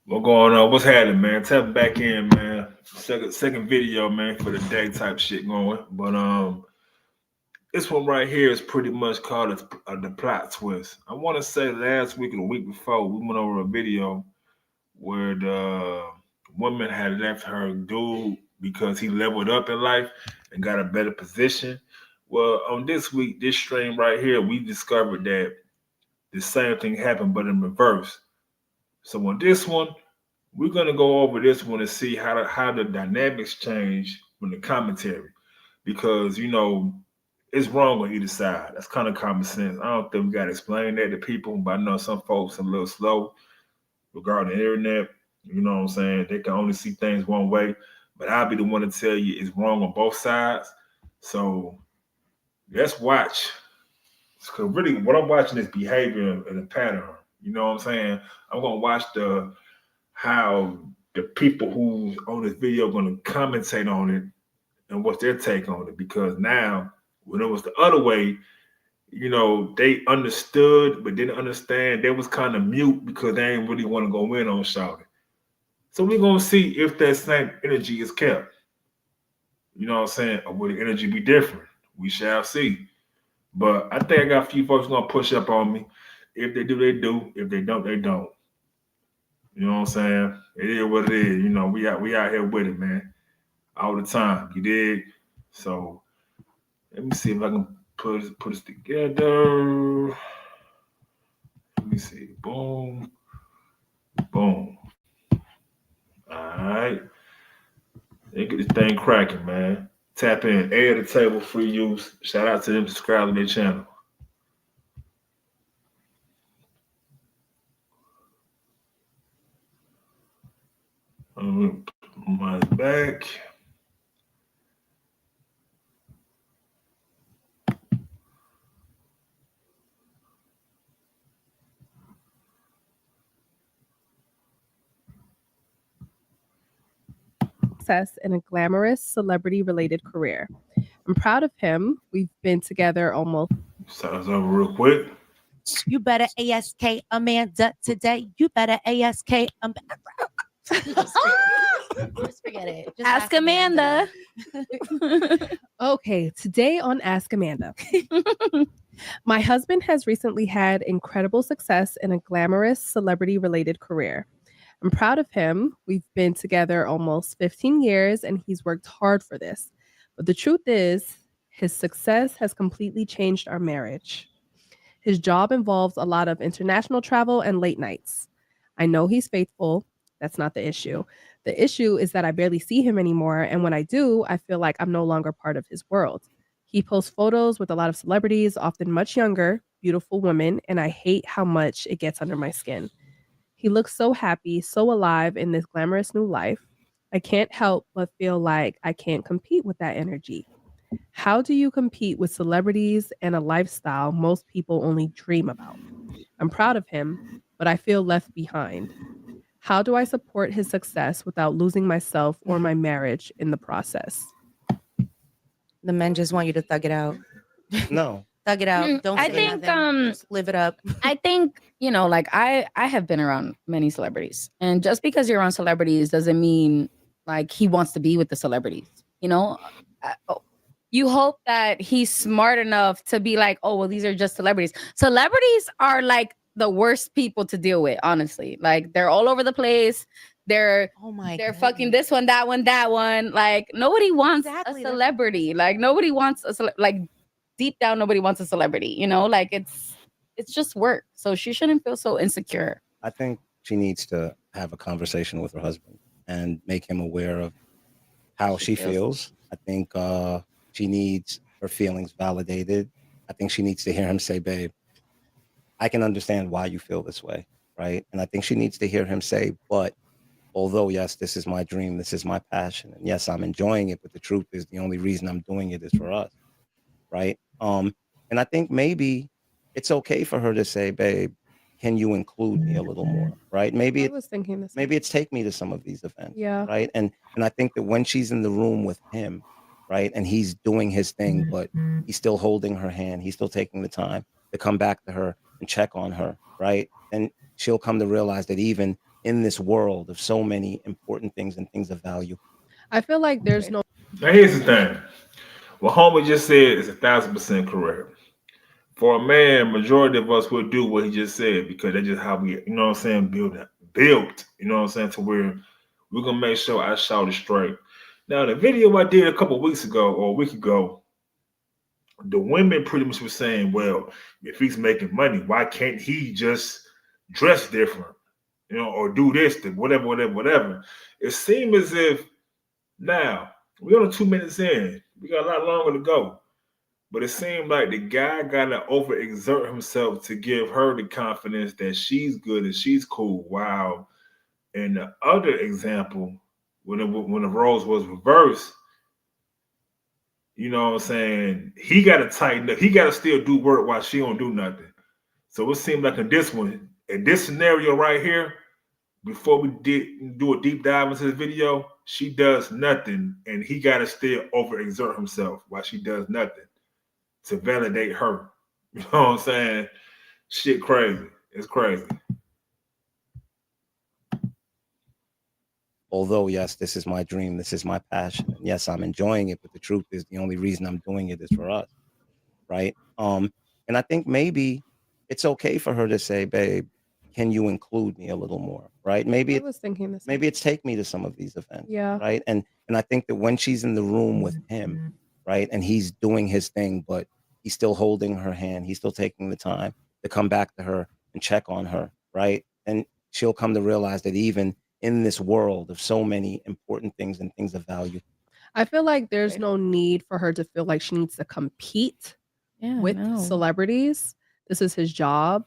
What going on? What's happening, man? Tap back in, man. Second video, man, for the day type shit going. But this one right here is pretty much called the plot twist. I want to say last week or the week before we went over a video where the woman had left her dude because he leveled up in life and got a better position. Well, on this week, this stream right here, we discovered that the same thing happened, but in reverse. So on this one, we're gonna go over this one and see how the dynamics change from the commentary because it's wrong on either side. That's kind of common sense. I don't think we gotta explain that to people, but I know some folks are a little slow regarding the internet. You know what I'm saying? They can only see things one way, but I'll be the one to tell you it's wrong on both sides. So let's watch. Because really, what I'm watching is behavior and a pattern. You know what I'm saying? I'm gonna watch the how the people who on this video are going to commentate on it and what's their take on it. Because now, when it was the other way, they understood but didn't understand. They was kind of mute because they ain't really want to go in on shouting. So we're gonna see if that same energy is kept. You know what I'm saying? Or will the energy be different? We shall see. But I think I got a few folks gonna push up on me. If they do, they do. If they don't, they don't. You know what I'm saying? It is what it is. We out here with it, man. All the time. You dig? So let me see if I can put this together. Let me see. Boom. Boom. Alright. Let's get this thing cracking, man. Tap in. A at the table, free use. Shout out to them subscribe to their channel. Mine's back. Success in a glamorous celebrity related career. I'm proud of him. We've been together almost. Sounds over real quick. You better ask Amanda today. You better ask Just forget it. Just Ask Amanda. Okay, today on Ask Amanda. My husband has recently had incredible success in a glamorous celebrity related career. I'm proud of him. We've been together almost 15 years and he's worked hard for this. But the truth is, his success has completely changed our marriage. His job involves a lot of international travel and late nights. I know he's faithful. That's not the issue. The issue is that I barely see him anymore. And when I do, I feel like I'm no longer part of his world. He posts photos with a lot of celebrities, often much younger, beautiful women, and I hate how much it gets under my skin. He looks so happy, so alive in this glamorous new life. I can't help but feel like I can't compete with that energy. How do you compete with celebrities and a lifestyle most people only dream about? I'm proud of him, but I feel left behind. How do I support his success without losing myself or my marriage in the process? The men just want you to thug it out. No. Thug it out. Don't I say think nothing. Just live it up. I think, like I have been around many celebrities. And just because you're around celebrities doesn't mean like he wants to be with the celebrities. You hope that he's smart enough to be like, oh, well, these are just celebrities. Celebrities are like the worst people to deal with, honestly. Like they're all over the place. They're fucking this one, that one, that one. Like nobody wants a celebrity. Like nobody wants like deep down, nobody wants a celebrity. Like it's just work. So she shouldn't feel so insecure. I think she needs to have a conversation with her husband and make him aware of how she feels. I think she needs her feelings validated. I think she needs to hear him say, babe, I can understand why you feel this way, right? And I think she needs to hear him say, but although, yes, this is my dream, this is my passion, and yes, I'm enjoying it, but the truth is the only reason I'm doing it is for us, right? And I think maybe it's okay for her to say, babe, can you include me a little more, right? Maybe I was thinking this. Maybe it's take me to some of these events, Yeah. right? And I think that when she's in the room with him, right, and he's doing his thing, but he's still holding her hand, he's still taking the time to come back to her and check on her, right? And she'll come to realize that even in this world of so many important things and things of value. I feel like there's no. Now here's the thing. What Homer just said is 1,000% correct. For a man, majority of us will do what he just said because that's just how we, you know what I'm saying, built, you know what I'm saying, to where we're gonna make sure I shout it straight. Now, the video I did a couple of weeks ago or a week ago, the women pretty much were saying, well, if he's making money, why can't he just dress different, you know, or do this, whatever. It seemed as if now we're only 2 minutes in, we got a lot longer to go. But it seemed like the guy got to overexert himself to give her the confidence that she's good and she's cool. Wow. And the other example, when the roles was reversed, you know what I'm saying, he got to tighten up. He got to still do work while she don't do nothing. So it seemed like in this scenario right here, before we do a deep dive into this video, she does nothing and he got to still overexert himself while she does nothing to validate her. You know what I'm saying? Shit crazy. It's crazy. Although, yes, this is my dream. This is my passion. And yes, I'm enjoying it. But the truth is the only reason I'm doing it is for us. Right. And I think maybe it's okay for her to say, babe, can you include me a little more? Right. Maybe I was thinking this. maybe it's take me to some of these events. Yeah. Right. And I think that when she's in the room with him, right, and he's doing his thing, but he's still holding her hand, he's still taking the time to come back to her and check on her, right? And she'll come to realize that even in this world of so many important things and things of value, I feel like there's no need for her to feel like she needs to compete with celebrities. This is his job.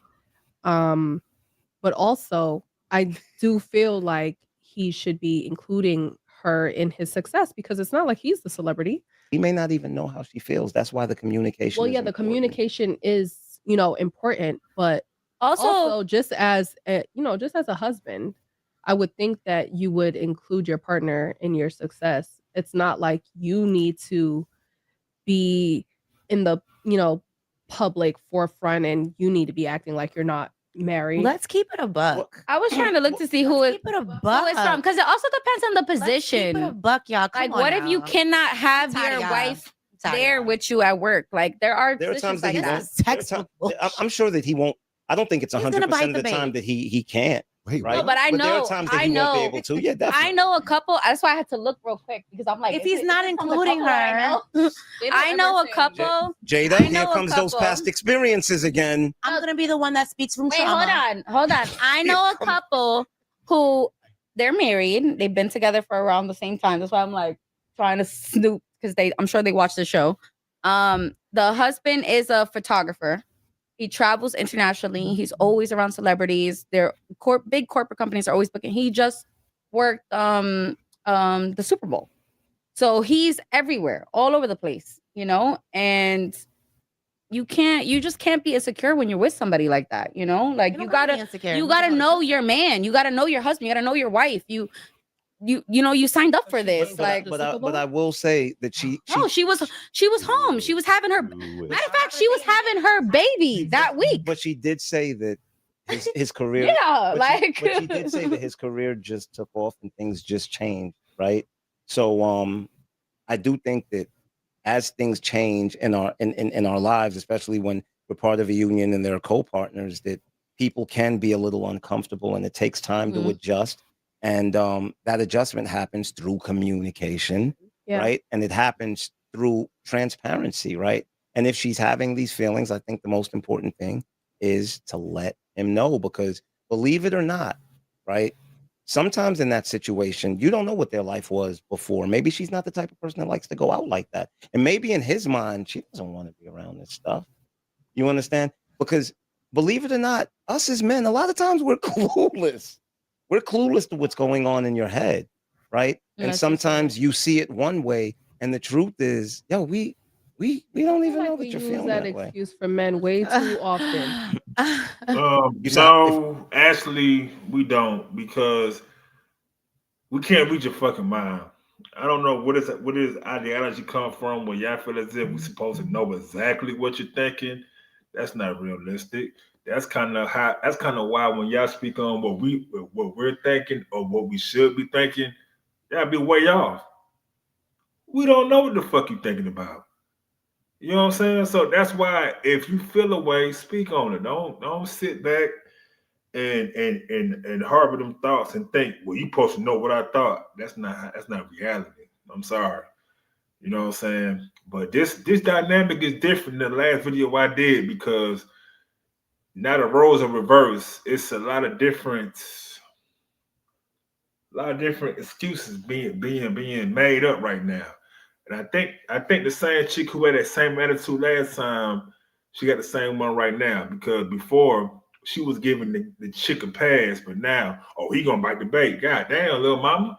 But also, I do feel like he should be including her in his success because it's not like he's the celebrity. he may not even know how she feels. That's why the communication. Well, is yeah, the important. communication is, important, but also just as just as a husband, I would think that you would include your partner in your success. It's not like you need to be in the, public forefront and you need to be acting like you're not married. Let's keep it a buck. I was trying to look to see who Keep it a buck. it's from because it also depends on the Let's position. keep it a buck, y'all. Come Like, on what if you now. cannot have I'm tired your of y'all. wife I'm tired of there y'all. with you at work? Like, there are There are times positions that like he that. won't. That's There are textbook times- bullshit. I'm sure that he won't. I don't think it's He's gonna 100% bite of the the time bait. that he can't. Wait, Right. No, but I there are know- times that I he won't be know. able to. Yeah, definitely. I know a couple. That's why I had to look real quick because I'm like, If is he's it- not is it from the including couple I know? her, I know a couple. Jada, I here know a comes those couple. past experiences again. I'm gonna be the one that speaks from Wait, trauma. hold on. I know a Come- couple who they're married. They've been together for around the same time. That's why I'm like trying to snoop because I'm sure they watch the show. The husband is a photographer. He travels internationally. He's always around celebrities. They're big corporate companies are always booking. He just worked the Super Bowl. So he's everywhere, all over the place, and you just can't be insecure when you're with somebody like that, Like You you don't gotta be insecure. you gotta know your man, you gotta know your husband, you gotta know your wife. You signed up for this. Like, but I will say that she no, she was home. She was having her matter of fact, she was having her baby that week. but she did say that his career. Yeah, but like she did say that his career just took off and things just changed, right? So I do think that as things change in our lives, especially when we're part of a union and there are co-partners, that people can be a little uncomfortable and it takes time to adjust. And that adjustment happens through communication, Yeah. right? And it happens through transparency, right? And if she's having these feelings, I think the most important thing is to let him know, because believe it or not, right? Sometimes in that situation, you don't know what their life was before. Maybe she's not the type of person that likes to go out like that. And maybe in his mind, she doesn't want to be around this stuff. You understand? Because believe it or not, us as men, a lot of times we're clueless. We're clueless to what's going on in your head, right? And That's sometimes you see it one way, and the truth is, we don't even know that we you're use feeling that that way. excuse for men way too often. You sound- No, actually, we don't, because we can't read your fucking mind. I don't know where does ideology come from where y'all feel as if we're supposed to know exactly what you're thinking. That's not realistic. That's kind of how. That's kind of why when y'all speak on what we're thinking or what we should be thinking, y'all be way off. We don't know what the fuck you thinking about. You know what I'm saying? So that's why if you feel a way, speak on it. Don't sit back and harbor them thoughts and think, well, you supposed to know what I thought. That's not reality. I'm sorry. You know what I'm saying? But this dynamic is different than the last video I did because now the roles are reversed. It's a lot of different excuses being made up right now. And I think the same chick who had that same attitude last time, she got the same one right now. Because before she was giving the chick a pass, but now, oh, he gonna bite the bait. God damn, little mama.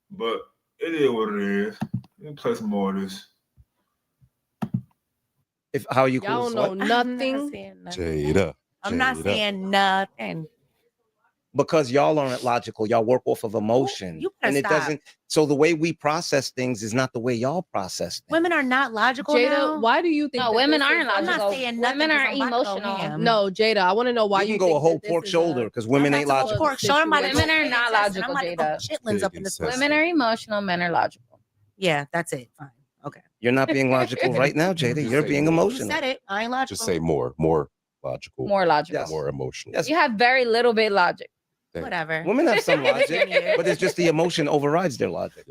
But it is what it is. Let me play some more of this. How you Y'all cool? don't know nothing. Jada. I'm not saying nothing. Because y'all aren't logical. Y'all work off of emotion. You better and it stop. doesn't. So the way we process things is not the way y'all process things. Women are not logical Jada, now. why do you think No, that women this is aren't I'm logical. not saying nothing. Women are 'cause I'm about to go emotional. ham. No, Jada, I want to know why you you can go think a whole that this pork is shoulder because women ain't That's logical. pork shoulder. I'm about to go Women are pay not attention. I'm logical, about to go Jada. chitlins up in this Pig place. Women are emotional, men are logical. Yeah, that's it. Fine. Okay. You're not being logical right now, Jada. Just You're say being more. You emotional. said it. I ain't logical. Just say more logical, More logical. Yes. more emotional. Yes. You have very little bit logic. Damn. Whatever. Women have some logic, Yeah. but it's just the emotion overrides their logic.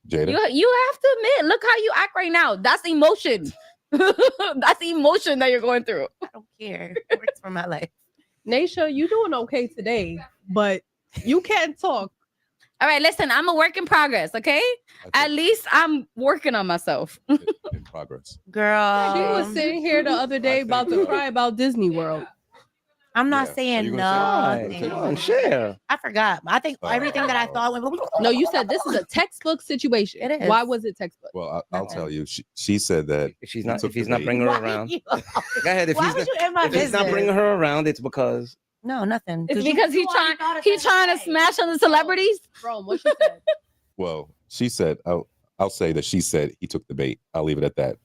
Jada. You have to admit, look how you act right now. That's emotion. That's the emotion that you're going through. I don't care. It works for my life. Naisha, you doing okay today, but you can't talk. All right, listen, I'm a work in progress, okay? I At least I'm working on myself. think in progress. Girl. She was sitting here the other day about to cry about Disney World. I'm not Yeah. Are saying you no. gonna Right. Come on, share. I forgot. I think everything that I thought went. No, you said this is a textbook situation. It is. Why was it textbook? Well, I'll tell you. She said that If she's not, took if he's the not bait. bringing her Why around, you- go ahead. If Why he's would not, you in my if he's business? not bringing her around, it's because No, nothing. It's you- because you already thought it he's the trying to other day. smash on the celebrities. Bro, what she said? well, she said I'll say that she said he took the bait. I'll leave it at that.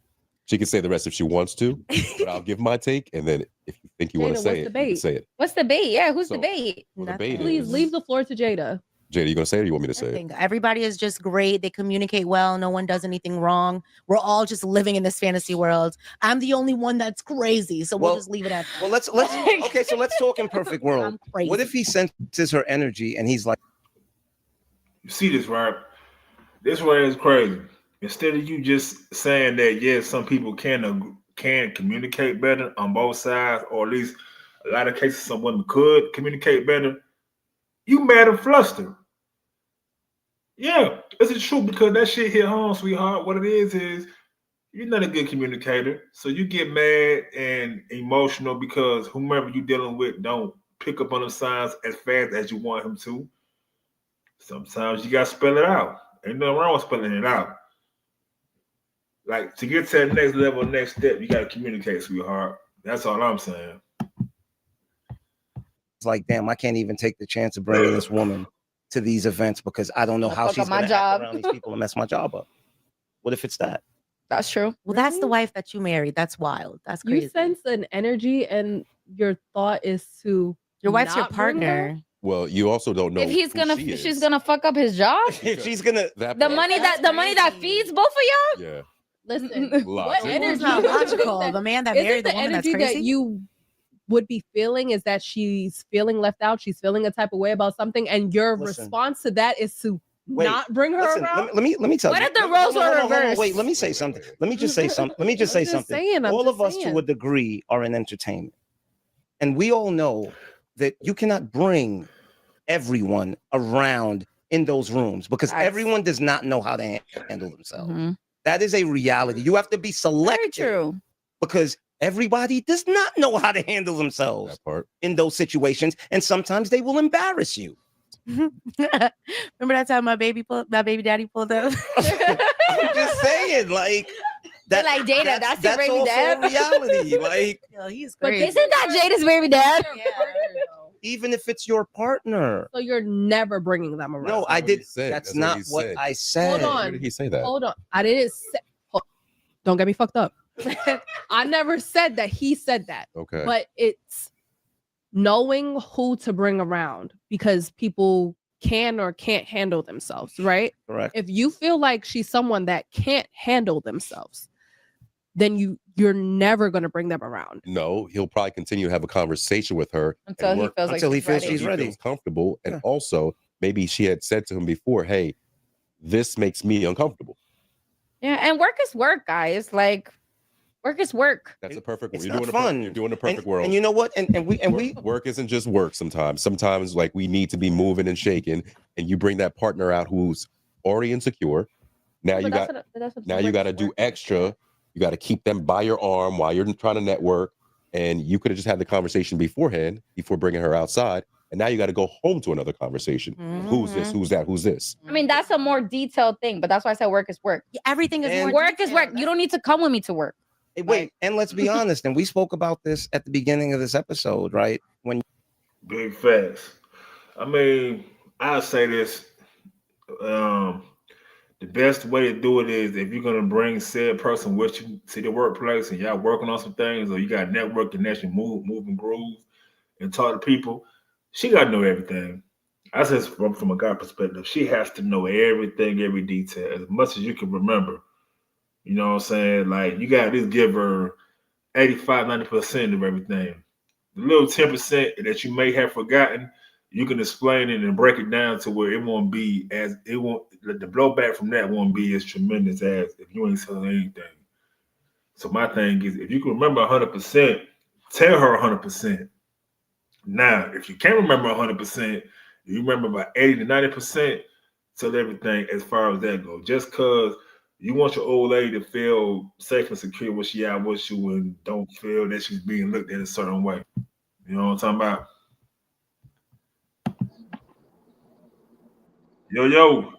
She can say the rest if she wants to, but I'll give my take, and then if you think you want Jada, to say what's it, the you can bait? say it. What's the bait? Yeah, who's the So- bait? Well, the Nothing. bait Please is leave the floor to Jada. Jada. You gonna say it, or you want me to say it? Nothing. Everybody is just great. They communicate well. No one does anything wrong. We're all just living in this fantasy world. I'm the only one that's crazy, so we'll Well- just leave it at that. well, let's okay. So let's talk in perfect world. I'm crazy. What if he senses her energy and he's like, You see this, right? This way is crazy. Instead of you just saying that, yes, some people can communicate better on both sides, or at least a lot of cases some women could communicate better, you mad and flustered. Yeah, this is true because that shit hit home, sweetheart. What it is you're not a good communicator. So you get mad and emotional because whomever you're dealing with don't pick up on the signs as fast as you want him to. Sometimes you gotta spell it out. Ain't nothing wrong with spelling it out. Like to get to that next level, next step, you gotta communicate, sweetheart. That's all I'm saying. it's like, damn, I can't even take the chance of bringing this woman to these events because I don't know I'll how fuck she's up my going to job. act around these people and mess my job up. What if it's that? That's true. Well, that's the wife that you married. That's wild. That's crazy. You sense an energy, and your thought is to Your wife's your not bring her? partner. Well, you also don't know If he's who gonna, she if she's is. gonna fuck up his job, If she's gonna, That the part. money that That's the money that crazy. feeds both of y'all. Yeah. Listen. Logic. What energy? It's not do you think logical. that- The man that Is married it the the woman that's energy crazy. that you would be feeling? Is that she's feeling left out? She's feeling a type of way about something, and your Listen. response to that is to Wait, not bring her listen, around? let me tell What you. if the Let me- roles hold on, were hold on, reversed? Wait, let me say something. Let me just say something. Let me just say I'm just something. saying, I'm all just of us saying. to a degree are in entertainment. And we all know that you cannot bring everyone around in those rooms because Facts. everyone does not know how to handle themselves. Mhm. That is a reality. You have to be Very selective true. because everybody does not know how to handle themselves That part. in those situations. And sometimes they will embarrass you. Remember that time my baby daddy pulled up? I'm just saying, like, They're like, Jada, that's your baby also dad? a reality. Like, Yo, he's But crazy. Isn't that Jada's baby dad? even if it's your partner. So you're never bringing them around. No, That's I not what he did. said. That's That's what not he what said. I said. Hold Where on. did he say that? Hold on. I didn't say. Don't get me fucked up. I never said that he said that, Okay. but it's knowing who to bring around because people can or can't handle themselves, right? Correct. If you feel like she's someone that can't handle themselves, then you're never going to bring them around. No, he'll probably continue to have a conversation with her Until and he work feels like until he she's feels ready. she's ready. feels comfortable. And Yeah. also, maybe she had said to him before, "Hey, this makes me uncomfortable." Yeah, and work is work, guys. Like, work is work. That's a perfect. It's You're not doing fun. You're doing the perfect world. And you know what? And we work isn't just work. Sometimes like we need to be moving and shaking. And you bring that partner out who's already insecure. Now you got to do extra. You got to keep them by your arm while you're trying to network. And you could have just had the conversation beforehand before bringing her outside. And now you got to go home to another conversation. Who's this? Who's that? Who's this? I mean, that's a more detailed thing, but that's why I said work is work. Everything is And more Work is work. detailed. You don't need to come with me to work. Hey, wait, and let's be honest, and we spoke about this at the beginning of this episode, right? When Big facts. I mean, I'll say this. The best way to do it is if you're gonna bring said person with you to the workplace and y'all working on some things, or you got network connection, move and groove, and talk to people. She gotta know everything. I said from a guy perspective, she has to know everything, every detail, as much as you can remember. You know what I'm saying? Like, you gotta at least give her 85, 90% of everything. The little 10% that you may have forgotten, you can explain it and break it down to where it won't be as it won't the blowback from that won't be as tremendous as if you ain't telling anything. So my thing is, if you can remember 100%, tell her 100%. Now, if you can't remember 100%, you remember about 80 to 90%, tell everything as far as that goes. Just because you want your old lady to feel safe and secure when she out with you and don't feel that she's being looked at a certain way. You know what I'm talking about? Yo.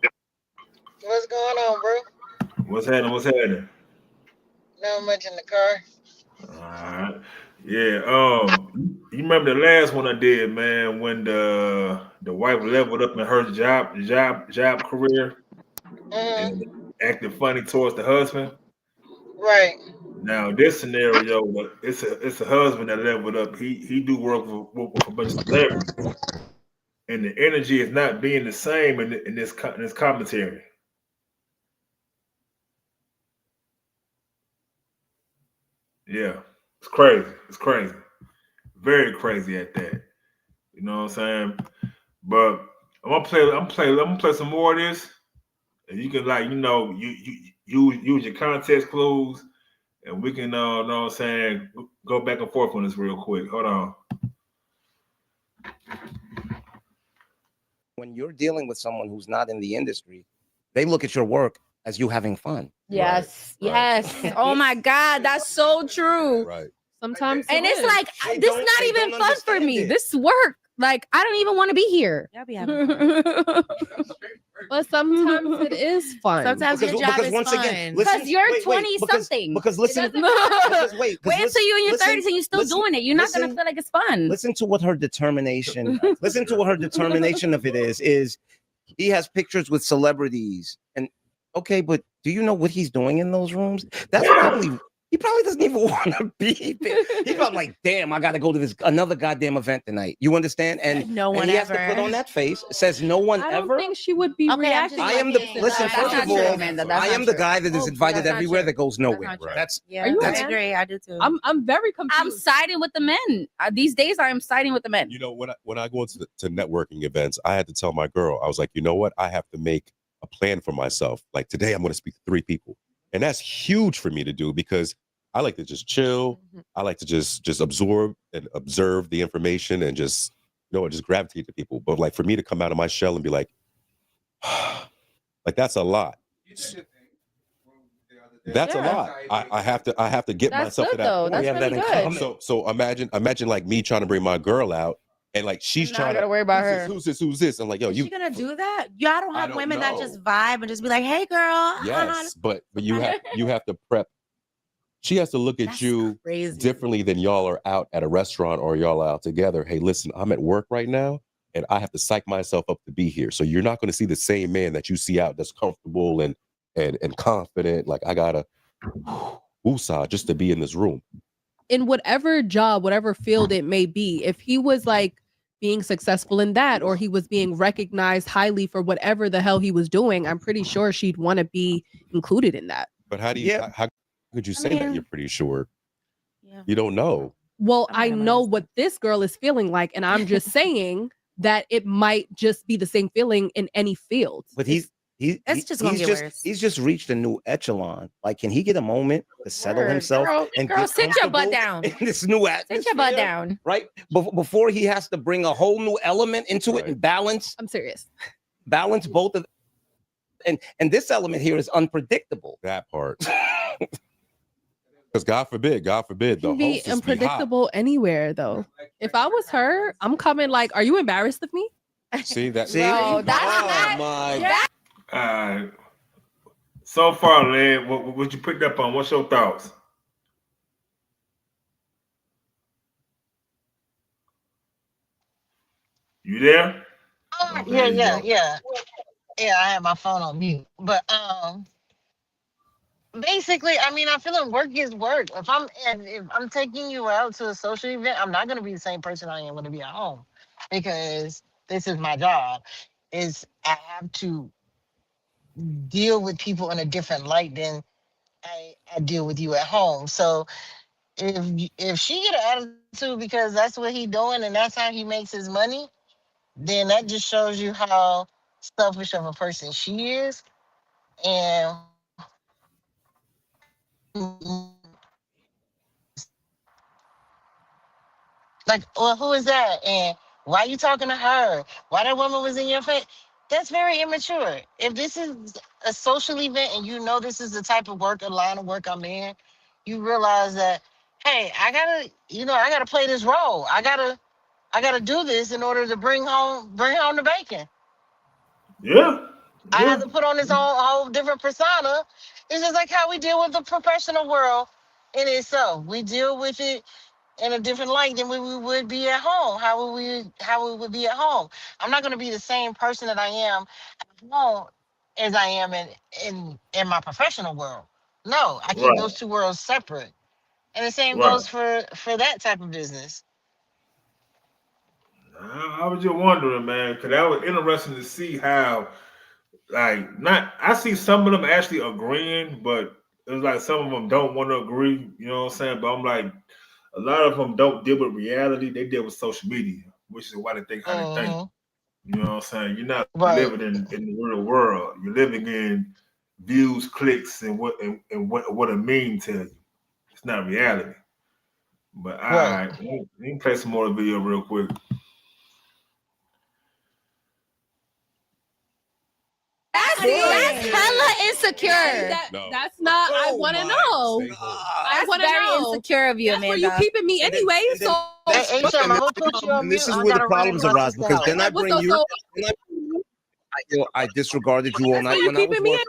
What's going on, bro? What's happening? Not much in the car. All right. Yeah. You remember the last one I did, man, when the wife leveled up in her job career and acted funny towards the husband? Right. Now this scenario, it's a husband that leveled up. He do work with a bunch of celebrities, and the energy is not being the same in this commentary. Yeah, it's crazy. It's crazy, very crazy at that. You know what I'm saying? But I'm gonna play some more of this, and you can you use your context clues, and we can know what I'm saying, go back and forth on this real quick. Hold on. when you're dealing with someone who's not in the industry, they look at your work as you having fun. Yes. Right. Yes. Oh my God. That's so true. Right. Sometimes And it it's is. like, They this don't- not they even don't fun for understand me. it. This work. Like, I don't even want to be here. Y'all be having fun. But sometimes it is fun. Sometimes your job is fun. listen- Because you're wait, 20 because- something. Because listen, It doesn't- because wait until you're in your listen- 30s and you're still listen- doing it. You're not gonna listen- feel like it's fun. Listen to what her determination. Listen to what her determination of it is. He has pictures with celebrities, and okay, but do you know what he's doing in those rooms? That's probably he probably doesn't even want to be there. He's probably like, damn, I got to go to this another goddamn event tonight. You understand? And No one and he has ever. to put on that face. Says no one I don't ever. think she would be Okay, I'm reacting. just I am the looking. listen. That's First not of true, all, Amanda. That's I not am the true. guy that is Oh, invited that's not everywhere true. that goes nowhere. not true. That's Yeah, Are you I mad? agree. I do too. I'm very I'm confused. siding with the men. These days, I'm siding with the men. You know, when I go into to networking events, I had to tell my girl, I was like, you know what? I have to make a plan for myself. Like today, I'm going to speak to 3 people, and that's huge for me to do because I like to just chill. I like to just absorb and observe the information and just just gravitate to people. But like for me to come out of my shell and be like, like that's a lot. That's a Yeah. lot. I have to get That's myself good to that though. point. That's We have really that in good. common. So imagine like me trying to bring my girl out and like she's Now I trying gotta to worry about her. Who's this? I'm like, yo, Is you she gonna do that? Y'all don't I have don't women that just know. vibe and just be like, "Hey, girl." yes, but you have to prep. She has to look at That's you crazy. differently than y'all are out at a restaurant or y'all are out together. Hey, listen, I'm at work right now and I have to psych myself up to be here. So you're not going to see the same man that you see out that's comfortable and confident. Like I gotta woosah just to be in this room. in whatever job, whatever field it may be, if he was like being successful in that, or he was being recognized highly for whatever the hell he was doing, I'm pretty sure she'd want to be included in that. But how do you? Yeah. How could you say that? mean- You're pretty sure. Yeah. You don't know. Well, I'm not I gonna know ask what this girl is feeling like, and I'm just saying that it might just be the same feeling in any field. But It's just gonna get worse. he's just reached a new echelon. Like, can he get a moment to settle Word. himself Girl, and girl, get sit your butt comfortable down. in this new atmosphere? Sit your butt down. Right before he has to bring a whole new element into it Right. and balance I'm serious. both of. And this element here is unpredictable. That part. Because God forbid, It the can be hostess be hot. unpredictable anywhere, though. If I was her, I'm coming like, are you embarrassed of me? See that? See? Bro, that's Oh, not- my Yeah. So far, Led, what you picked up on? What's your thoughts? You there? Oh, Okay, yeah, you yeah, go. yeah. Yeah, I had my phone on mute. But basically, I mean, I feel like work is work. If I'm taking you out to a social event, I'm not gonna be the same person I am gonna be at home, because this is my job. Is I have to deal with people in a different light than I deal with you at home. So if she get an attitude because that's what he doing and that's how he makes his money, then that just shows you how selfish of a person she is. And like, well, who is that? And why you talking to her? Why that woman was in your face? That's very immature. If this is a social event and you know this is the type of work, a line of work I'm in, you realize that, hey, I gotta play this role. I gotta do this in order to bring home the bacon. Yeah. I Yeah. have to put on this whole different persona. It's just like how we deal with the professional world in itself. We deal with it in a different light than we would be at home. How we would be at home. I'm not gonna be the same person that I am at home as I am in my professional world. No, I keep Right. those two worlds separate. And the same Right. goes for that type of business. I was just wondering, man, because that was interesting to see how, like, I see some of them actually agreeing, but it's like some of them don't want to agree. You know what I'm saying? But I'm like, a lot of them don't deal with reality; they deal with social media, which is why they think how they think. Mhm. You know what I'm saying? You're not Right. living in the real world. You're living in views, clicks, and what it means to you. It's not reality. But Right. we can play some more video real quick. That's hella insecure. No. That's not. I Oh want to my know. Stay home. I That's want to very know. insecure of you, That's where Amanda. you keeping me And then- anyway. and then- So Hey, H.M., I'm gonna put you on And mute. this is I where the gotta run problems my arise, sister because out. then I like, what's bring so, you. so I disregarded you all that's why night you when I was keeping me working.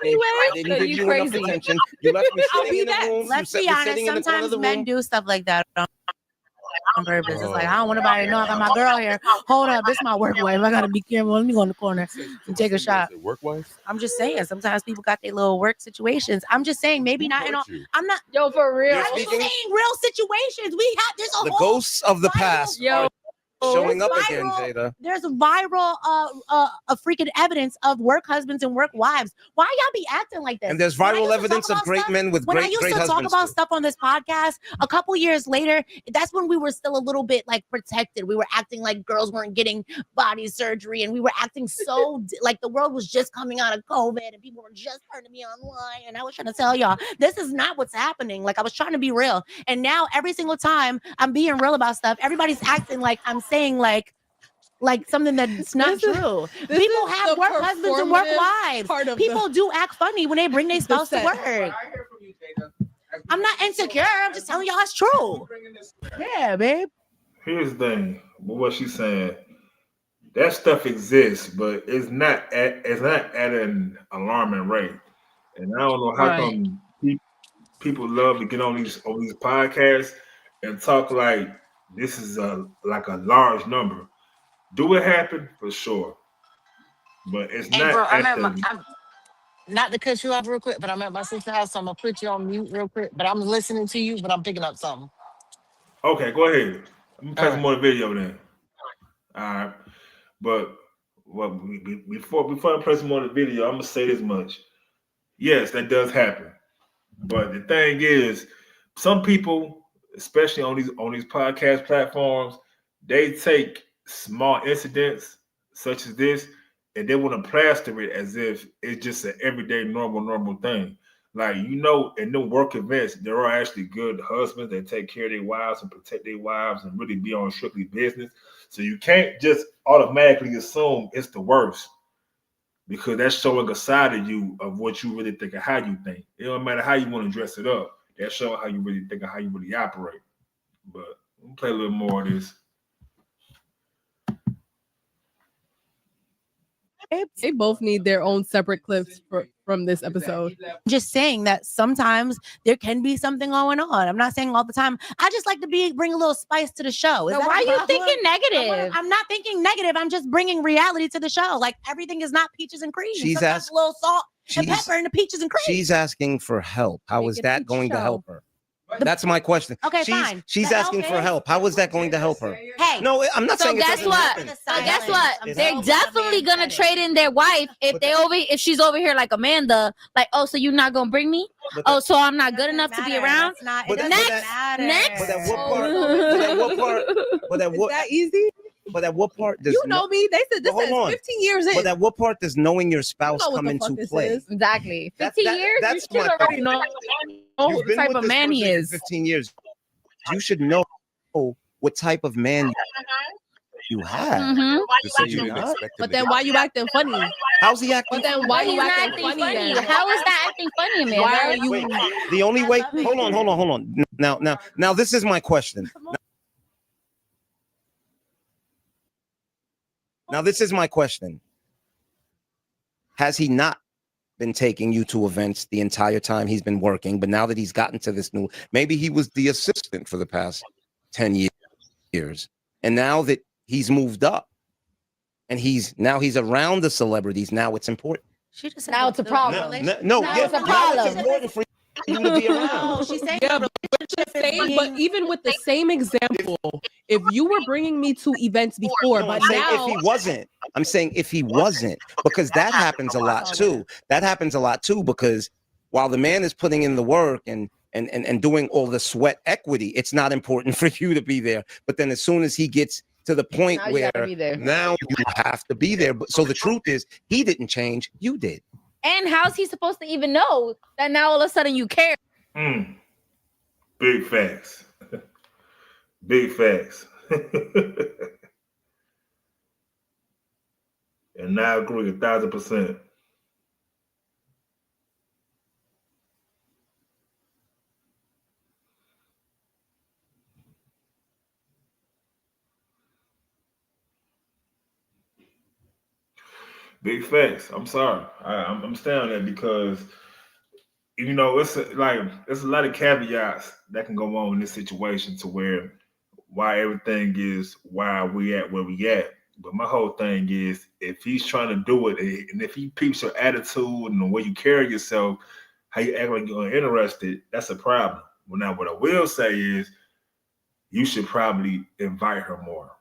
anyway. I didn't So give you you enough crazy. attention. You left me I'll sitting be in the that. room. Let's you be set me honest. sitting in the corner of Sometimes the men room. do stuff like that on purpose. It's like, Oh. I don't want nobody to know I got my girl here. Hold up, this is my work wife. I gotta be careful. Let me go in the corner and take a shot. Is it work wife? I'm just saying, sometimes people got their little work situations. I'm just saying, maybe Who not in all. hurt you? I'm not. Yo, for real. You're I'm just speaking- saying real situations. We have. There's a The whole. ghosts of the viral- past Yo, are showing up There's again, viral- Jada. There's a viral a freaking evidence of work husbands and work wives. Why y'all be acting like this? And there's When I used viral to evidence talk of about great stuff- men with when I great used to talk husbands. about too. stuff on this podcast, a couple years later, that's when we were still a little bit like protected. We were acting like girls weren't getting body surgery, and we were acting so like the world was just coming out of COVID, and people were just starting to be online. And I was trying to tell y'all, this is not what's happening. Like I was trying to be real, and now every single time I'm being real about stuff, everybody's acting like I'm saying like something that's not This is- true. this People is have the work husbands and work performative wives. part of People do act funny when they bring their spouse to set. work. I'm not insecure. I'm just telling y'all it's true. Yeah, babe. Here's the thing, what she's saying. That stuff exists, but it's not at an alarming rate. And I don't know how Right. come people love to get on these podcasts and talk like this is like a large number. Do it happen for sure, but it's Hey, not bro, at the. I'm not to cut you off real quick, but I'm at my sister's house, so I'm gonna put you on mute real quick. But I'm listening to you, but I'm picking up something. Okay, go ahead. Let me play some Alright. more video then. All right, but well, before I play some more of the video, I'm gonna say this much. Yes, that does happen. But the thing is, some people, especially on these podcast platforms, they take small incidents such as this and they want to plaster it as if it's just an everyday normal thing. Like, in the work events, there are actually good husbands that take care of their wives and protect their wives and really be on strictly business. So you can't just automatically assume it's the worst, because that's showing a side of you of what you really think and how you think. It don't matter how you want to dress it up. That's showing how you really think and how you really operate. But we'll play a little more of this. They both need their own separate clips from this episode. Just saying that sometimes there can be something going on. I'm not saying all the time. I just like to bring a little spice to the show. Is So that why a are you problem? thinking negative? I'm not thinking negative. I'm just bringing reality to the show. Like, everything is not peaches and cream. She's Sometimes a little salt and she's- pepper in the peaches and cream. She's asking for help. How Make is it a that peach going to show. help her? That's my question. Okay, she's, fine. She's The asking help for is- help. How is that going to help her? Hey, No, I'm not So saying it guess doesn't what? happen. So guess what? I'm They're so definitely glad gonna they trade in their wife if But if she's over here like Amanda, like, oh, so you're not gonna bring me? But Oh, that- so I'm not good Doesn't enough to be matter. around? That's not, But it that- doesn't but that- matter. Next. But at what Oh, part? no. But at what part? But at Is what? that easy? But at what part does You know me. They said this But hold is on. 15 years in. But at what part does knowing your spouse know what come the into fuck this play? is. Exactly. That- 15 that- years? that's You should my already point. know You've what been type with of this man he person for is. 15 years. You should know what type of man you have. Mhm. Just say you you didn't not? expect him But to then get- why you acting funny? How's he acting? But then why He's you not acting acting funny? funny. then? How is that acting funny, Amanda? Why are you? Wait, the only way. Hold on. Now, this is my question. Now, this is my question. Has he not been taking you to events the entire time he's been working? But now that he's gotten to this new, maybe he was the assistant for the past 10 years. And now that he's moved up and he's around the celebrities, now it's important. She just said Now the- it's a the problem. relationship- No, Now yeah, it's a now problem. it's important for you to be around. No, she's saying Yeah, the relationship is Same, but being- even with the same example, if you were bringing me to events before, No, but I'm saying now if he wasn't, I'm saying if he wasn't, because that happens a lot too. That happens a lot too, because while the man is putting in the work and doing all the sweat equity, it's not important for you to be there. But then as soon as he gets to the point Now you where gotta be there. now you have to be there. But so the truth is, he didn't change, you did. And how's he supposed to even know that now all of a sudden you care? Big facts. Big facts. And I agree 1,000%. Big facts. I'm sorry. I'm staying on that because it's a lot of caveats that can go on in this situation to where why everything is why we at where we at. But my whole thing is if he's trying to do it and if he peeps your attitude and the way you carry yourself, how you act like you're uninterested, that's a problem. Well, now what I will say is you should probably invite her more.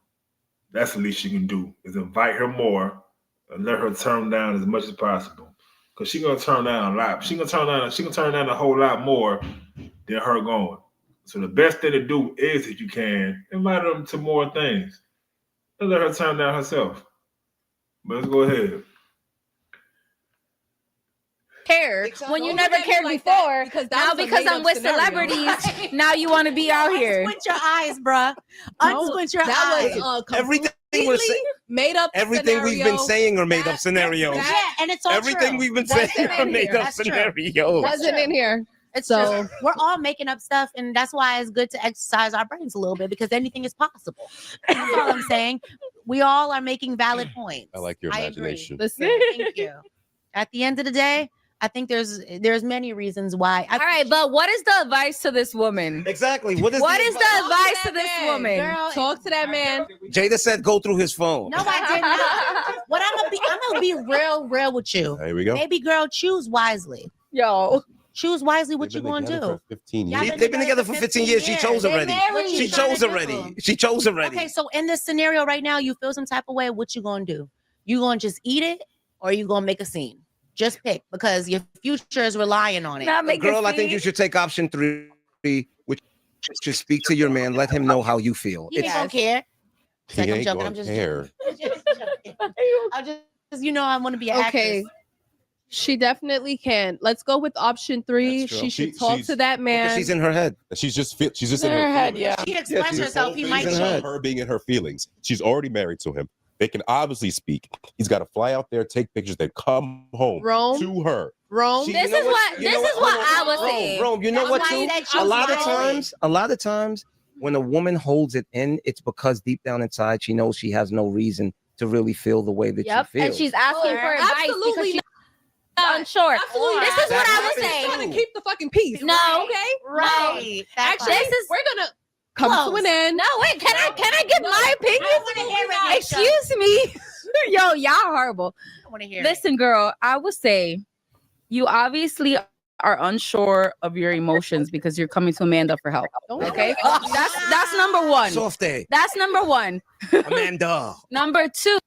That's the least you can do is invite her more and let her turn down as much as possible. Because she's gonna turn down a lot. She's gonna turn down a whole lot more than her going. So the best thing to do is, if you can, invite her to more things. And let her turn down herself. But let's go ahead. Care when you Don't never look at me cared like that, before. because that Now was a because I'm made-up with scenario. celebrities, now you want to be out here. Unsquint your eyes, bruh. No, Unsquint your that eyes. was Everything we're completely saying, made up. everything we've been scenario. saying are made up That- scenarios. Yeah, and it's all Everything true. we've been That's saying in are made here. up That's true. scenarios. wasn't in here. It's So- so we're all making up stuff, and that's why it's good to exercise our brains a little bit because anything is possible. That's all I'm saying. We all are making valid points. I like your agree. imagination. Listen, Thank you. At the end of the day, I think there's many reasons why. All right, but what is the advice to this woman? Exactly. What is What is the advice to that this man, woman? girl, talk to that man. Jada said go through his phone. No, I did not. I'm gonna be real with you. Here we go. Baby girl, choose wisely. Yo, Choose wisely what you They've been gonna together do. for 15 Y'all years. They've been together for 15 years. She chose They already. married. She What you chose tryna already. do? She chose already. Okay, so in this scenario right now, you feel some type of way. What you gonna do? You gonna just eat it, or you gonna make a scene? Just pick, because your future is relying on it. Not make a Girl, I think you scene. should take option 3, which is speak to your man. Let him know how you feel. He ain't gonna care. He Like, I'm ain't joking, gonna I'm just care. I just, I want to be an Okay. actress. She definitely can. Let's go with option 3. That's true. She should She- talk she's- to that Because man. she's in her head. She's just in her head, feelings. yeah. She expressed she's herself. He This might whole in thing her is head. her being in her feelings. She's already married to him. They can obviously speak. He's got to fly out there, take pictures, then come home Rome. to her. Rome. She- This you know is what you know this is what Hold I on. was saying. Rome, you know That's what why too? that A lot of choose times when a woman holds it in, it's because deep down inside she knows she has no reason to really feel the way that Yep, you feel. and she's asking for advice because Absolutely she's not. unsure. Absolutely This not. is what I was That saying. Trying to keep the fucking peace. No. Okay. Right. Actually, This is- we're gonna come to an end. No, wait, can I give my opinion? I wanna hear it, Nisha. Excuse me. Yo, y'all horrible. I want to hear. Listen, girl, I would say you obviously are unsure of your emotions because you're coming to Amanda for help. Okay? That's number one. Soft day, That's number one. Amanda. Number two,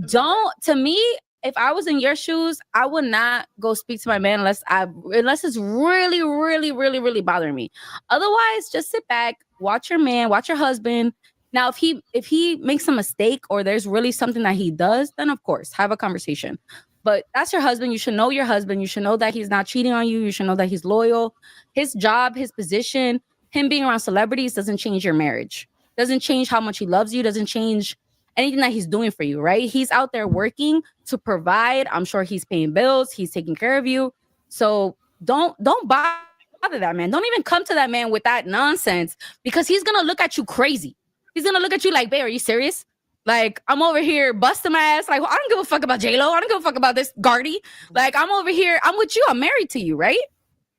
don't, to me, if I was in your shoes, I would not go speak to my man unless it's really, really, really, really bothering me. Otherwise, just sit back, watch your man, watch your husband. Now, if he makes a mistake or there's really something that he does, then of course, have a conversation. But that's your husband. You should know your husband. You should know that he's not cheating on you. You should know that he's loyal. His job, his position, him being around celebrities doesn't change your marriage. Doesn't change how much he loves you. Doesn't change anything that he's doing for you, right? He's out there working to provide. I'm sure he's paying bills. He's taking care of you. So don't bother that man. Don't even come to that man with that nonsense because he's going to look at you crazy. He's going to look at you like, babe, are you serious? Like, I'm over here busting my ass. Like, well, I don't give a fuck about J-Lo. I don't give a fuck about this Gardy. Like, I'm over here. I'm with you. I'm married to you, right?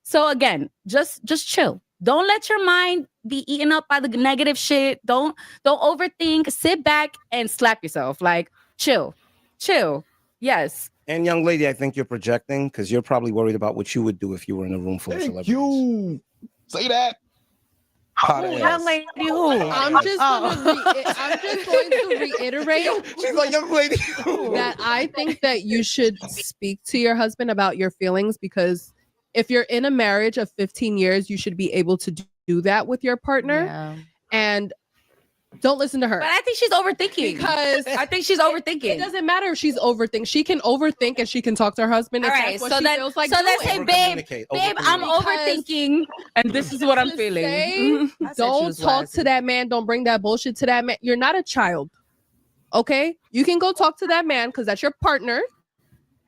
So again, just chill. Don't let your mind be eaten up by the negative shit. Don't overthink. Sit back and slap yourself. Like, chill. Yes. And young lady, I think you're projecting because you're probably worried about what you would do if you were in a room full of Thank celebrities. you. Say that. Hot ass. Young lady, who? I'm just going to reiterate She's like, young lady. that I think that you should speak to your husband about your feelings, because if you're in a marriage of 15 years, you should be able to do that with your partner. Yeah. And don't listen to her. But I think she's overthinking. Because I think she's it overthinking. doesn't matter if she's overthinking. She can overthink and she can talk to her husband. All If right, that's what so she then- feels like so then doing. say, babe, I'm Because- overthinking, and this is what I'm Just feeling. say, I said don't choose talk wisely. to that man. Don't bring that bullshit to that man. You're not a child. Okay? You can go talk to that man because that's your partner.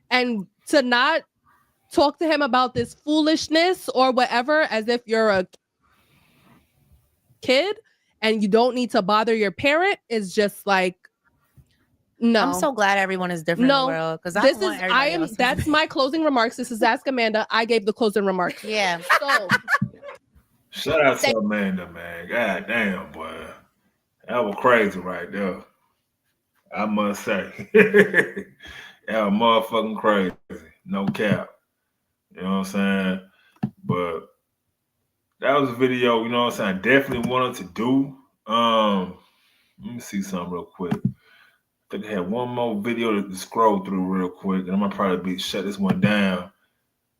And to not talk to him about this foolishness or whatever as if you're a kid and you don't need to bother your parent is just like, no. I'm so glad everyone is different No, in the world because this is that's my closing remarks. This is Ask Amanda. I gave the closing remarks. yeah. So Shout out to Amanda, man. God damn, boy. That was crazy right there. I must say. That was motherfucking crazy. No cap. You know what I'm saying? But that was a video, you know what I'm saying, I definitely wanted to do. Let me see something real quick. I think I had one more video to scroll through real quick, and I'm gonna probably shut this one down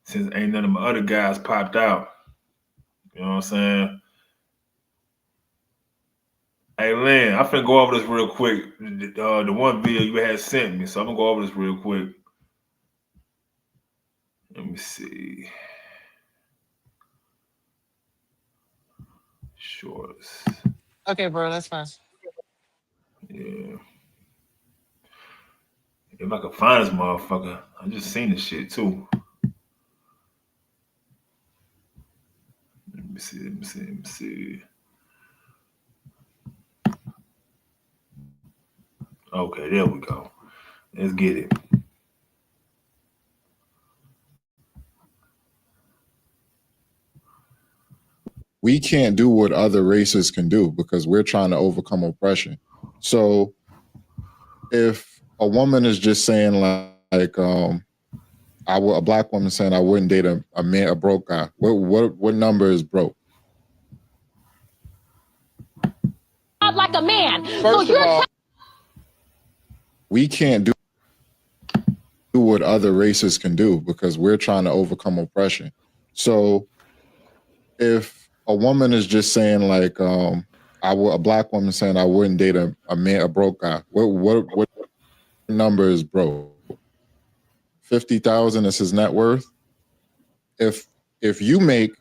since ain't none of my other guys popped out. You know what I'm saying? Hey, Lynn, I'm finna go over this real quick. The one video you had sent me, so I'm gonna go over this real quick. Let me see. Shorts. Okay, bro, that's fine. Yeah. If I could find this motherfucker, I just seen this shit too. Let me see. Okay, there we go. Let's get it. We can't do what other races can do because we're trying to overcome oppression. So if a woman is just saying like a black woman saying I wouldn't date a broke guy. What number is broke? Not like a man. First of all, we can't do what other races can do because we're trying to overcome oppression. So if a woman is just saying like a black woman saying I wouldn't date a broke guy, what number is broke? 50,000 is his net worth. If you make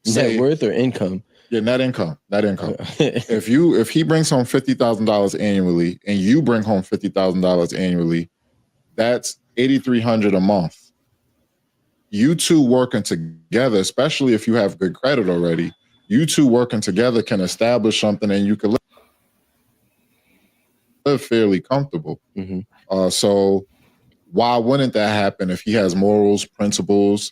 net worth or income, your net income. if he brings home $50,000 annually and you bring home $50,000 annually, that's $8,300 a month. You two working together, especially if you have good credit already, you two working together can establish something and you can live fairly comfortable. Mm-hmm. So why wouldn't that happen if he has morals, principles,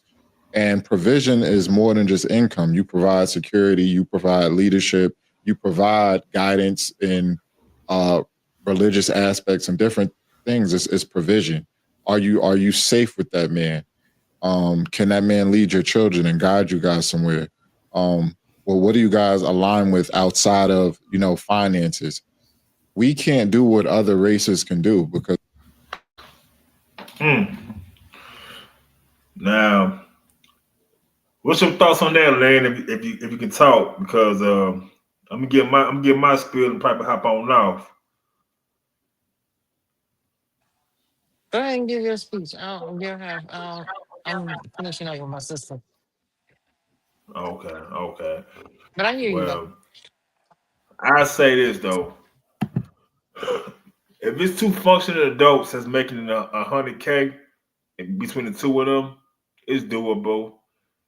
and provision is more than just income? You provide security, you provide leadership, you provide guidance in religious aspects and different things. It's provision. Are you safe with that man? Can that man lead your children and guide you guys somewhere? Well, what do you guys align with outside of, finances? We can't do what other races can do because. Now, what's your thoughts on that, Lane? If you can talk, because I'm gonna get my spiel and probably hop on off. Go ahead and give your speech. I'm finishing up with my sister. Okay. But I hear you though. Well, I say this though. If it's two functioning adults that's making $100K between the two of them, it's doable.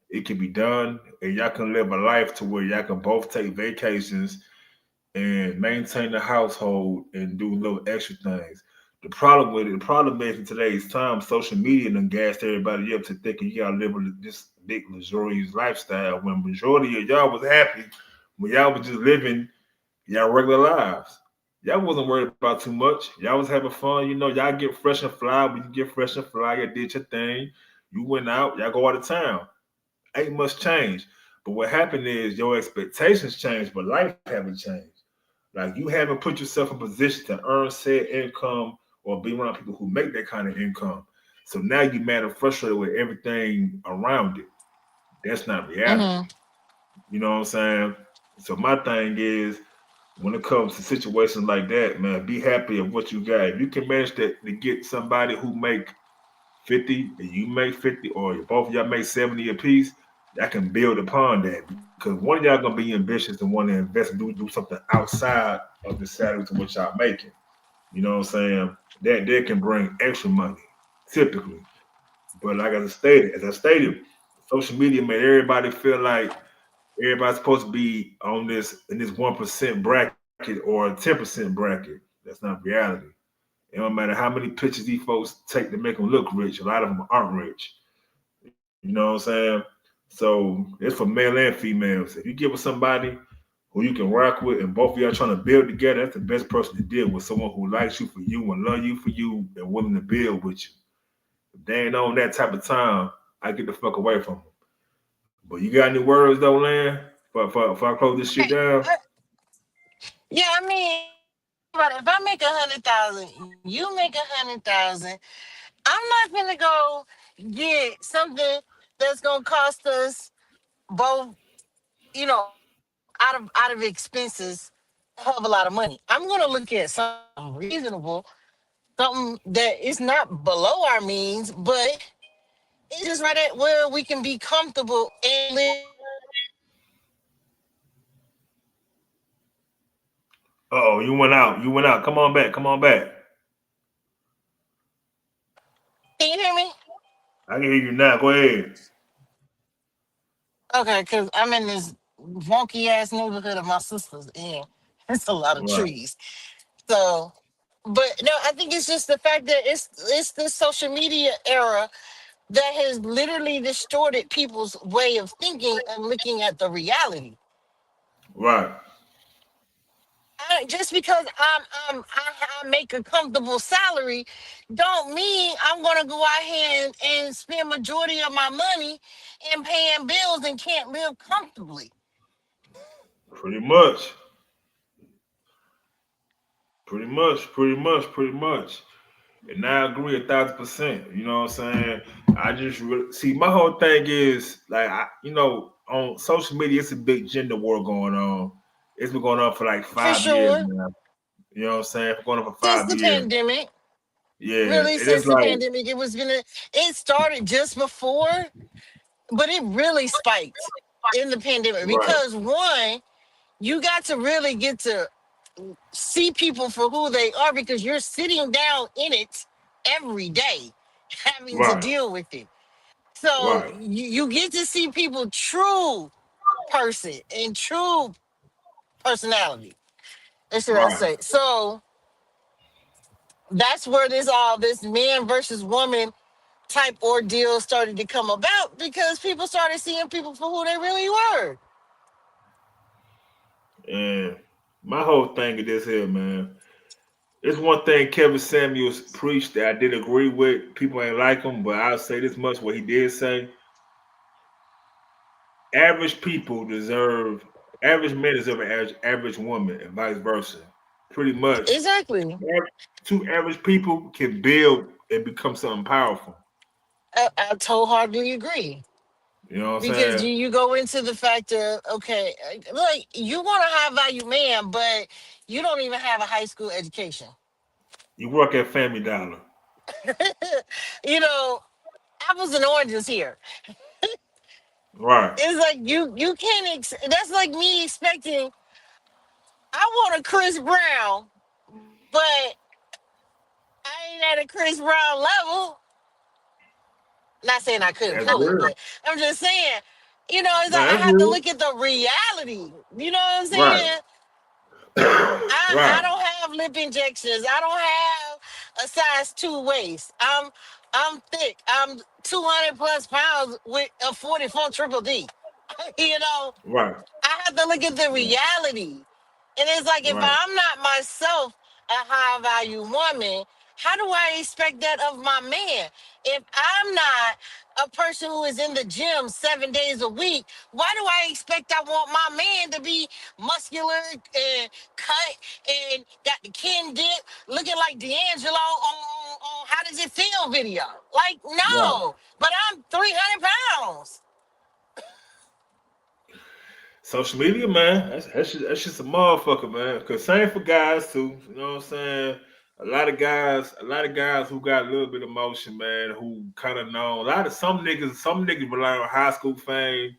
It can be done, and y'all can live a life to where y'all can both take vacations and maintain the household and do little extra things. The problem is in today's time, social media done gassed everybody up to thinking you gotta live this big luxurious lifestyle when majority of y'all was happy when y'all was just living y'all regular lives. Y'all wasn't worried about too much. Y'all was having fun. Y'all get fresh and fly. When you get fresh and fly, you did your thing. You went out. Y'all go out of town. Ain't much change. But what happened is your expectations changed, but life haven't changed. Like you haven't put yourself in a position to earn said income or be around people who make that kind of income. So now you're mad and frustrated with everything around it. That's not reality. You know what I'm saying? So my thing is, when it comes to situations like that, man, be happy of what you got. If you can manage to get somebody who make 50 and you make 50, or both of y'all make 70 apiece, y'all can build upon that. Because one of y'all gonna be ambitious and want to invest and do something outside of the salary to what y'all making. You know what I'm saying? That can bring extra money, typically. But like as I stated, social media made everybody feel like everybody's supposed to be in this 1% bracket or a 10% bracket. That's not reality. It don't matter how many pictures these folks take to make them look rich. A lot of them aren't rich. You know what I'm saying? So it's for male and females. If you give with somebody who you can rock with and both of y'all trying to build together, that's the best person to deal with. Someone who likes you for you and love you for you and willing to build with you. If they ain't on that type of time, I get the fuck away from them. But you got any words though, Lan? Before I close this shit down? Yeah, I mean, but if I make 100,000, you make 100,000, I'm not gonna go get something that's gonna cost us both, out of expenses, a hell of a lot of money. I'm gonna look at something reasonable, something that is not below our means, but it's just right at where we can be comfortable and live. Oh, you went out. Come on back. Can you hear me? I can hear you now. Go ahead. Okay, because I'm in this wonky ass neighborhood of my sister's, and it's a lot of trees. So, but no, I think it's just the fact that it's the social media era that has literally distorted people's way of thinking and looking at the reality. Right. just because I make a comfortable salary, don't mean I'm gonna go out here and spend majority of my money in paying bills and can't live comfortably. Pretty much. Pretty much. And I agree 1,000%. You know what I'm saying? I just see my whole thing is like on social media, it's a big gender war going on. It's been going on for like 5 years now. You know what I'm saying? It's going on for 5 Since the years. pandemic. Yeah. Really, since the pandemic, it started just before, but it really spiked in the pandemic because one, you got to really get to see people for who they are because you're sitting down in it every day having to deal with it. So you get to see people true person and true personality. That's what I say. So that's where this man versus woman type ordeal started to come about because people started seeing people for who they really were. And my whole thing is this here, man. It's one thing Kevin Samuels preached that I did agree with. People ain't like him, but I'll say this much: what he did say. Average men deserve an average woman, and vice versa. Pretty much. Exactly. Two average people can build and become something powerful. I wholeheartedly agree. You know what I'm because saying? you go into the fact of, okay, like you want a high value man, but you don't even have a high school education. You work at Family Dollar. You know, apples and oranges here. Right. It's like you can't. That's like me expecting. I want a Chris Brown, but I ain't at a Chris Brown level. Not saying I couldn't pull it, but I'm just saying, it's like I have to look at the reality. You know what I'm saying? I don't have lip injections. I don't have a size 2 waist. I'm thick. I'm 200 plus pounds with a 44 triple D. Right. I have to look at the reality. And it's like if I'm not myself a high value woman, how do I expect that of my man? If I'm not a person who is in the gym 7 days a week, why do I expect I want my man to be muscular and cut and got the kin dip looking like D'Angelo on How Does It Feel video? Like, no, but I'm 300 pounds. Social media, man, that's just a motherfucker, man. Cause same for guys too. You know what I'm saying? A lot of guys who got a little bit of motion, man, who kind of know. Some niggas rely on high school fame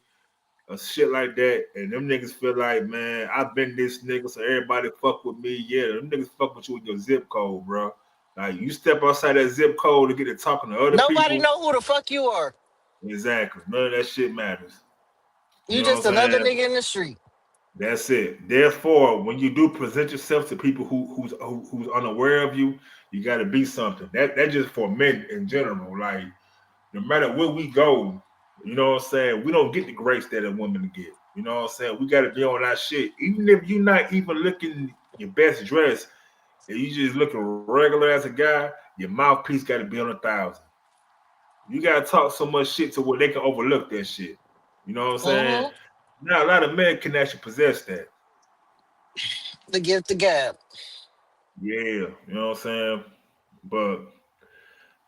or shit like that, and them niggas feel like, man, I've been this nigga, so everybody fuck with me. Yeah, them niggas fuck with you with your zip code, bro. Like you step outside that zip code to get to talking to other people. Nobody know who the fuck you are. Exactly. None of that shit matters. You just another nigga in the street. That's it. Therefore, when you do present yourself to people who's unaware of you, you got to be something. That just for men in general. Like no matter where we go, you know what I'm saying, we don't get the grace that a woman get. You know what I'm saying? We got to be on our shit. Even if you're not even looking your best dress, and you just looking regular as a guy, your mouthpiece got to be on 1,000. You got to talk so much shit to where they can overlook that shit. You know what I'm saying? Now, a lot of men can actually possess that. The gift of God. Yeah, you know what I'm saying? But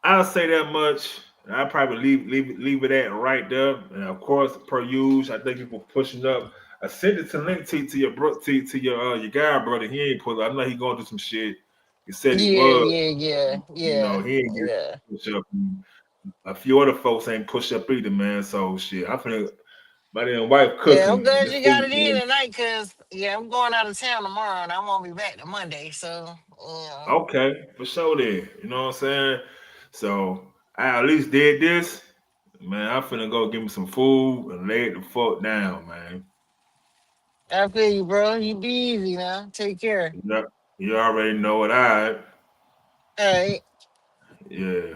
I'll say that much. I'll probably leave it at right there. And of course, per usual, I think people pushing up. I sent it to link to your your guy, brother. He ain't pull up. I know he going through some shit. He said he was. Yeah. You know, he ain't get push up. A few other folks ain't push up either, man. So shit, I finna my damn wife cooking. Yeah, I'm glad you got it in tonight, cause I'm going out of town tomorrow and I won't be back to Monday. So okay, for sure then. You know what I'm saying? So I at least did this. Man, I'm finna go get me some food and lay it the fuck down, man. I feel you, bro. You be easy now. Take care. You already know it, all right. All right. Yeah.